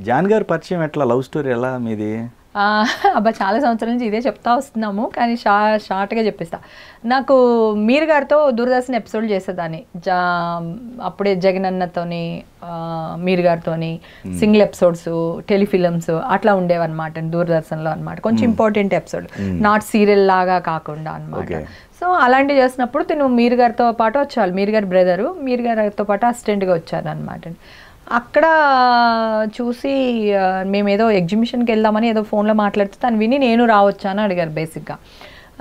John గారి పరిచయం ఎట్లా, లవ్ స్టోరీ ఎలా మీది? అబ్బా చాలా సంవత్సరాల నుంచి ఇదే చెప్తా వస్తున్నాము, కానీ షార్ట్గా చెప్పేస్తా. నాకు మీర్ గారితో దూరదర్శన్ ఎపిసోడ్ చేసేదాన్ని. అప్పుడే జగన్ అన్నతోని మీర్ గారితోని సింగిల్ ఎపిసోడ్స్, టెలిఫిలిమ్స్ అట్లా ఉండేవన్నమాట దూరదర్శన్లో అనమాట. కొంచెం ఇంపార్టెంట్ ఎపిసోడ్, నాట్ సీరియల్ లాగా కాకుండా అనమాట. సో అలాంటివి చేసినప్పుడు తిను మీర్ గారితో పాటు వచ్చారు. మీర్ గారి బ్రదరు మీర్ గారితో పాటు అసిస్టెంట్గా వచ్చారు అనమాట. అక్కడ చూసి మేము ఏదో ఎగ్జిబిషన్కి వెళ్దామని ఏదో ఫోన్లో మాట్లాడితే తను విని నేను రావచ్చా అని అడిగారు బేసిక్గా.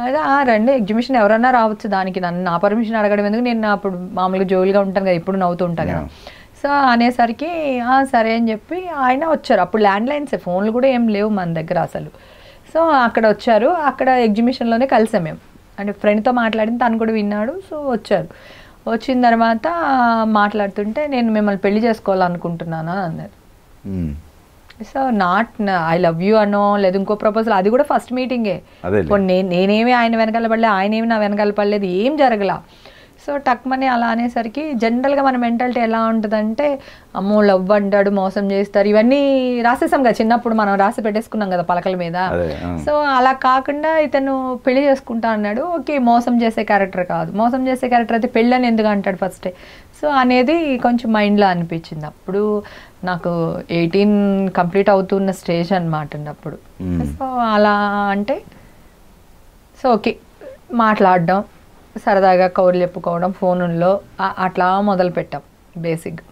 అదే రండి ఎగ్జిబిషన్ ఎవరన్నా రావచ్చు, దానికి నా పర్మిషన్ అడగడం ఎందుకు, నేను అప్పుడు మామూలుగా జోలిగా ఉంటాను కదా, ఎప్పుడు నవ్వుతూ ఉంటాను కదా. సో అనేసరికి సరే అని చెప్పి ఆయన వచ్చారు. అప్పుడు ల్యాండ్లైన్స్, ఫోన్లు కూడా ఏం లేవు మన దగ్గర అసలు. సో అక్కడ వచ్చారు. అక్కడ ఎగ్జిబిషన్లోనే కలిసాం మేము. అంటే ఫ్రెండ్తో మాట్లాడింది తను కూడా విన్నాడు. సో వచ్చారు. వచ్చిన తర్వాత మాట్లాడుతుంటే నేను మిమ్మల్ని పెళ్లి చేసుకోవాలనుకుంటున్నాను అని అన్నారు. So not I love you అనో లేదు ఇంకో ప్రపోజల్, అది కూడా ఫస్ట్ మీటింగే. నేనేమి ఆయన వెనకాల పడలేదు, ఆయన ఏమి నా వెనకాల పడలేదు, ఏం జరగలా. సో టక్మని అలా అనేసరికి జనరల్గా మన మెంటాలిటీ ఎలా ఉంటుందంటే, అమ్మో లవ్ అంటాడు, మోసం చేస్తారు, ఇవన్నీ రాసేసాం కదా చిన్నప్పుడు, మనం రాసి పెట్టేసుకున్నాం కదా పలకల మీద. సో అలా కాకుండా ఇతను పెళ్లి చేసుకుంటా అన్నాడు. ఓకే, మోసం చేసే క్యారెక్టర్ కాదు, మోసం చేసే క్యారెక్టర్ అయితే పెళ్ళని ఎందుకు అంటాడు ఫస్టే. సో అనేది కొంచెం మైండ్లో అనిపించింది. అప్పుడు నాకు 18 కంప్లీట్ అవుతున్న స్టేజ్ అనమాట అప్పుడు. సో అలా అంటే సో ఓకే మాట్లాడడం, సరదాగా కౌర్లు చెప్పుకోవడం ఫోనుల్లో అట్లా మొదలుపెట్టాం. బేసిక్గా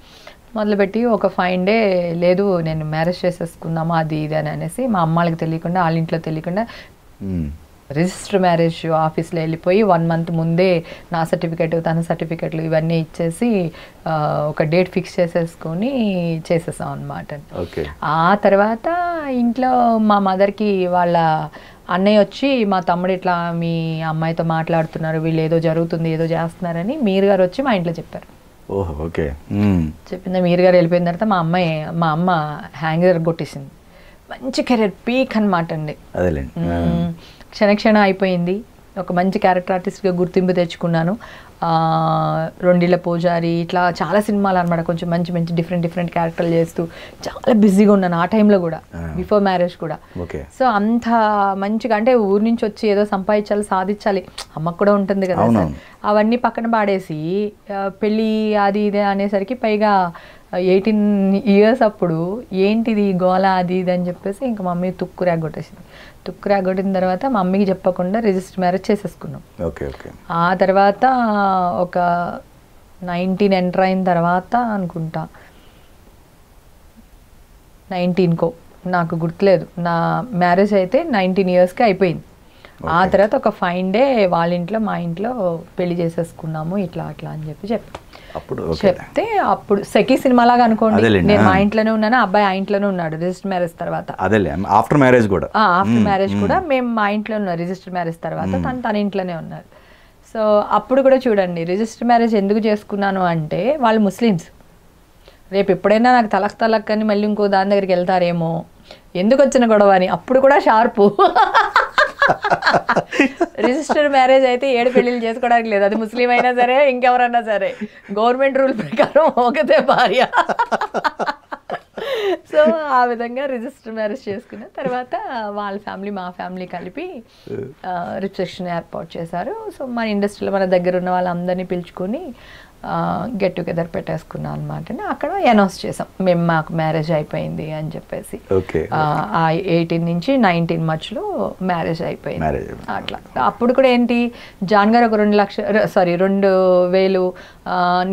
మొదలుపెట్టి ఒక ఫైన్ డే లేదు నేను మ్యారేజ్ చేసేసుకుందాము అది ఇది అని అనేసి మా అమ్మాళ్ళకి తెలియకుండా, వాళ్ళ ఇంట్లో తెలియకుండా రిజిస్టర్ మ్యారేజ్ ఆఫీస్లో వెళ్ళిపోయి 1 month ముందే నా సర్టిఫికెట్ తన సర్టిఫికెట్లు ఇవన్నీ ఇచ్చేసి ఒక డేట్ ఫిక్స్ చేసేసుకొని చేసేసాం అనమాట. ఆ తర్వాత ఇంట్లో మా మదర్కి వాళ్ళ అన్నయ్య వచ్చి, మా తమ్ముడు ఇట్లా మీ అమ్మాయితో మాట్లాడుతున్నారు, వీళ్ళు ఏదో జరుగుతుంది ఏదో చేస్తున్నారని మీర్ గారు వచ్చి మా ఇంట్లో చెప్పారు. చెప్పిందా మీర్ గారు వెళ్ళిపోయిన తర్వాత మా అమ్మ హ్యాంగర్ కొట్టేసింది. మంచి కెరీర్ పీక్ అనమాట అండి. క్షణక్షణం అయిపోయింది. ఒక మంచి క్యారెక్టర్ ఆర్టిస్ట్గా గుర్తింపు తెచ్చుకున్నాను. రెండిళ్ళ పూజారి ఇట్లా చాలా సినిమాలు అనమాట, కొంచెం మంచి మంచి డిఫరెంట్ క్యారెక్టర్లు చేస్తూ చాలా బిజీగా ఉన్నాను ఆ టైంలో కూడా, బిఫోర్ మ్యారేజ్ కూడా. సో అంత మంచిగా అంటే ఊరి నుంచి వచ్చి ఏదో సంపాదించాలి సాధించాలి అమ్మకు కూడా ఉంటుంది కదా, అవన్నీ పక్కన పాడేసి పెళ్ళి అది ఇదే అనేసరికి పైగా 18 years అప్పుడు ఏంటిది గోల అది ఇది అని చెప్పేసి ఇంకా మమ్మీ తుక్కు రాగొట్టేసింది. తుక్కు రాగొట్టిన తర్వాత మమ్మీకి చెప్పకుండా రిజిస్టర్ మ్యారేజ్ చేసేసుకున్నాం. ఆ తర్వాత ఒక 19 ఎంటర్ అయిన తర్వాత అనుకుంటా 19కో నాకు గుర్తులేదు, నా మ్యారేజ్ అయితే 19 yearsకి అయిపోయింది. ఆ తర్వాత ఒక ఫైన్ డే వాళ్ళ ఇంట్లో మా ఇంట్లో పెళ్లి చేసేసుకున్నాము ఇట్లా అట్లా అని చెప్తే అప్పుడు సెకీ సినిమా లాగా అనుకోండి, నేను మా ఇంట్లోనే ఉన్నాను, అబ్బాయి ఆ ఇంట్లోనే ఉన్నాడు రిజిస్టర్ మ్యారేజ్ తర్వాత. ఆఫ్టర్ మ్యారేజ్ కూడా మేము మా ఇంట్లో ఉన్నాం రిజిస్టర్ మ్యారేజ్ తర్వాత, తన ఇంట్లోనే ఉన్నారు. సో అప్పుడు కూడా చూడండి రిజిస్టర్ మ్యారేజ్ ఎందుకు చేసుకున్నాను అంటే వాళ్ళు ముస్లిమ్స్, రేపు ఎప్పుడైనా నాకు తలక్ అని మళ్ళీ ఇంకో దాని దగ్గరికి వెళ్తారేమో, ఎందుకు వచ్చిన గొడవ అని అప్పుడు కూడా షార్పు. రిజిస్టర్ మ్యారేజ్ అయితే 7 పెళ్లిళ్ళు చేసుకోవడానికి లేదు, అది ముస్లిం అయినా సరే ఇంకెవరన్నా సరే, గవర్నమెంట్ రూల్ ప్రకారం ఒకతే భార్య. సో ఆ విధంగా రిజిస్టర్ మ్యారేజ్ చేసుకున్న తర్వాత వాళ్ళ ఫ్యామిలీ మా ఫ్యామిలీ కలిపి రిసెప్షన్ ఏర్పాటు చేశారు. సో మన ఇండస్ట్రీలో మన దగ్గర ఉన్న వాళ్ళందరినీ పిలుచుకొని గెట్ టుగెదర్ పెట్టేసుకున్నాం అనమాట. అక్కడ అనౌన్స్ చేసాం మేము మాకు మ్యారేజ్ అయిపోయింది అని చెప్పేసి. ఆ 18 నుంచి 19 మధ్యలో మ్యారేజ్ అయిపోయింది అట్లా. అప్పుడు కూడా ఏంటి జాన్ గారు ఒక 2,000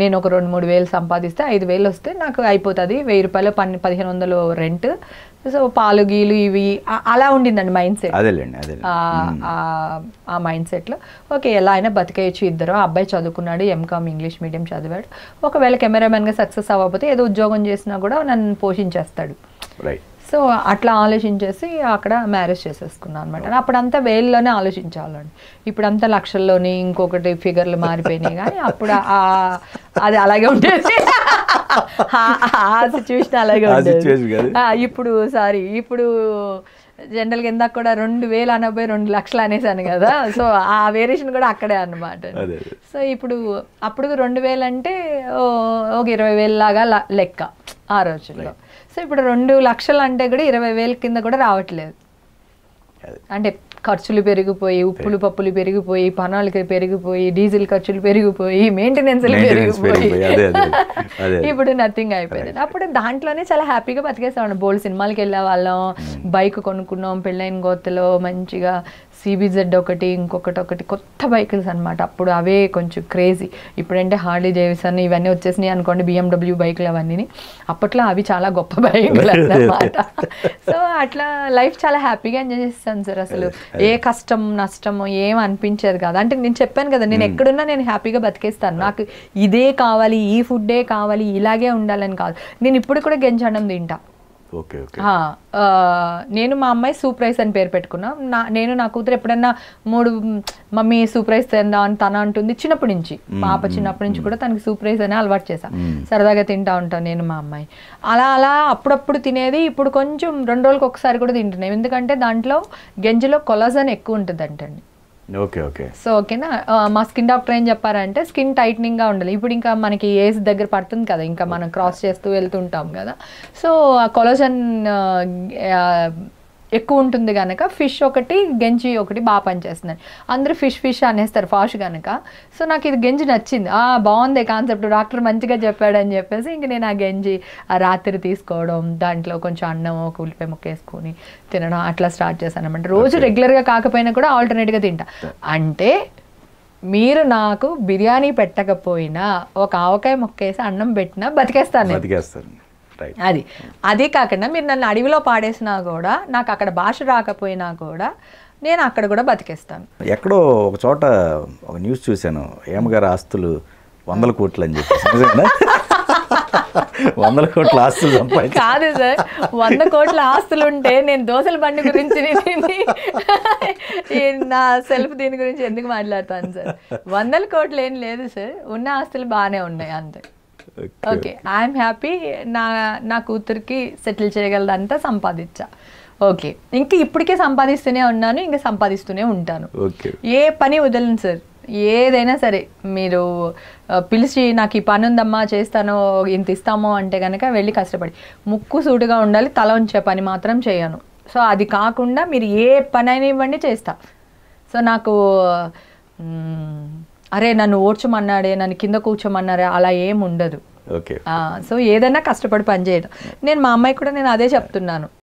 నేను ఒక 2-3 వేలు సంపాదిస్తే 5,000 వస్తే నాకు అయిపోతుంది, 1,000 రూపాయలు 1,500 రెంట్. సో పాలు గీలు ఇవి అలా ఉండిందండి మైండ్ సెట్. ఆ మైండ్ సెట్లో ఓకే ఎలా అయినా బతికేయచ్చు ఇద్దరు. అబ్బాయి చదువుకున్నాడు, ఎంకామ్ ఇంగ్లీష్ మీడియం చదివాడు, ఒకవేళ కెమెరామెన్గా సక్సెస్ అవ్వకపోతే ఏదో ఉద్యోగం చేసినా కూడా నన్ను పోషించేస్తాడు. సో అట్లా ఆలోచించేసి అక్కడ మ్యారేజ్ చేసేసుకున్నాను అనమాట. అప్పుడంతా వేల్లోనే ఆలోచించాలండి, ఇప్పుడంతా లక్షల్లోని ఇంకొకటి ఫిగర్లు మారిపోయినాయి, కానీ అప్పుడు అది అలాగే ఉండేది, ఆ సిచ్యువేషన్ అలాగే ఉండేది. ఇప్పుడు జనరల్గా ఇందాక కూడా 2,080 2,00,000 అనేసాను కదా, సో ఆ వేరియేషన్ కూడా అక్కడే అన్నమాట. సో అప్పుడు 2,000 అంటే ఒక 20,000 లాగా లెక్క ఆ రోజుల్లో. సో ఇప్పుడు 2 లక్షలు అంటే కూడా 20,000 కింద కూడా రావట్లేదు. అంటే ఖర్చులు పెరిగిపోయి, ఉప్పులు పప్పులు పెరిగిపోయి, పనాలకి పెరిగిపోయి, డీజిల్ ఖర్చులు పెరిగిపోయి, మెయింటెనెన్స్లు పెరిగిపోయి ఇప్పుడు నథింగ్ అయిపోయింది. అప్పుడు దాంట్లోనే చాలా హ్యాపీగా బతికేస్తాం. బోల్డ్ సినిమాలకి వెళ్ళే వాళ్ళం, బైక్ కొనుక్కున్నాం పెళ్ళైన గోతలో, మంచిగా CBZ ఒకటి ఇంకొకటి కొత్త బైకులు అనమాట. అప్పుడు అవే కొంచెం క్రేజీ. ఇప్పుడంటే హార్లీ డేవిడ్సన్ ఇవన్నీ వచ్చేసినాయి అనుకోండి, BMW బైకులు అవన్నీ. అప్పట్లో అవి చాలా గొప్ప బైకులు అన్నమాట. సో అట్లా లైఫ్ చాలా హ్యాపీగా ఎంజాయ్ చేస్తాను సార్. అసలు ఏ కష్టం నష్టము ఏం అనిపించేది కాదు. అంటే నేను చెప్పాను కదా, నేను ఎక్కడున్నా నేను హ్యాపీగా బతికేస్తాను. నాకు ఇదే కావాలి, ఈ ఫుడ్డే కావాలి, ఇలాగే ఉండాలని కాదు. నేను ఇప్పుడు కూడా గెంజడం తింటా. నేను మా అమ్మాయి సూప్ రైస్ అని పేరు పెట్టుకున్నా. నేను నా కూతురు ఎప్పుడన్నా మమ్మీ సూప్ రైస్ తిందా అని తన అంటుంది. చిన్నప్పటి నుంచి, పాప చిన్నప్పటి నుంచి కూడా తనకి సూప్ రైస్ అని అలవాటు చేశా. సరదాగా తింటా ఉంటాను నేను మా అమ్మాయి. అలా అప్పుడప్పుడు తినేది. ఇప్పుడు కొంచెం 2 రోజులకు ఒకసారి కూడా తింటున్నాం. ఎందుకంటే దాంట్లో గెంజిలో కొలాజన్ ఎక్కువ ఉంటుంది అంటండి. సో ఓకేనా. మా స్కిన్ డాక్టర్ ఏం చెప్పారంటే స్కిన్ టైట్నింగ్గా ఉండాలి. ఇప్పుడు ఇంకా మనకి ఏజ్ దగ్గర పడుతుంది కదా, ఇంకా మనం క్రాస్ చేస్తూ వెళ్తుంటాం కదా. సో ఆ కొలాజన్ ఎక్కువ ఉంటుంది కనుక ఫిష్ ఒకటి గెంజి ఒకటి బాగా పనిచేస్తుంది. అందరూ ఫిష్ అనేస్తారు ఫాస్ట్ కనుక. సో నాకు ఇది గెంజి నచ్చింది. బాగుంది కాన్సెప్ట్, డాక్టర్ మంచిగా చెప్పాడని చెప్పేసి ఇంక నేను ఆ గెంజి రాత్రి తీసుకోవడం, దాంట్లో కొంచెం అన్నం ఒక ఉల్లిపాయ ముక్క వేసుకొని తినడం అట్లా స్టార్ట్ చేశాను అనమాట. రోజు రెగ్యులర్గా కాకపోయినా కూడా ఆల్టర్నేట్గా తింటా. అంటే మీరు నాకు బిర్యానీ పెట్టకపోయినా ఒక ఆవకాయ ముక్క వేసి అన్నం పెట్టినా బతికేస్తాను. అది కాకుండా మీరు నన్ను అడవిలో పాడేసినా కూడా, నాకు అక్కడ భాష రాకపోయినా కూడా నేను అక్కడ కూడా బతికేస్తాను. ఎక్కడో ఒక చోట ఒక న్యూస్ చూశాను, ఏమగారు ఆస్తులు 100 కోట్లు అని చెప్పేసి. 100 కోట్ల ఆస్తులు సంపాదించారు. కాదు సార్, 100 కోట్ల ఆస్తులు ఉంటే నేను దోశల బండి గురించి నా సెల్ఫ్ దీని గురించి ఎందుకు మాట్లాడతాను సార్? 100 కోట్లు ఏం లేదు సార్, ఉన్న ఆస్తులు బాగానే ఉన్నాయి అంతే. Okay, I'm happy. నా కూతురికి సెటిల్ చేయగలదంతా సంపాదించా. ఓకే, ఇంక ఇప్పటికే సంపాదిస్తూనే ఉన్నాను, ఇంకా సంపాదిస్తూనే ఉంటాను. ఏ పని వదలను సార్. ఏదైనా సరే మీరు పిలిచి నాకు ఈ పని ఉందమ్మా చేస్తాను, ఇంత ఇస్తామో అంటే కనుక వెళ్ళి కష్టపడి ముక్కు సూటుగా ఉండాలి, తల ఉంచే పని మాత్రం చేయను. సో అది కాకుండా మీరు ఏ పని అయినా ఇవ్వండి చేస్తా. సో నాకు అరే నన్ను ఓడ్చమన్నాడే, నన్ను కింద కూర్చోమన్నారే అలా ఏం ఉండదు. సో ఏదైనా కష్టపడి పని చేయడం. నేను మా అమ్మాయి కూడా నేను అదే చెప్తున్నాను.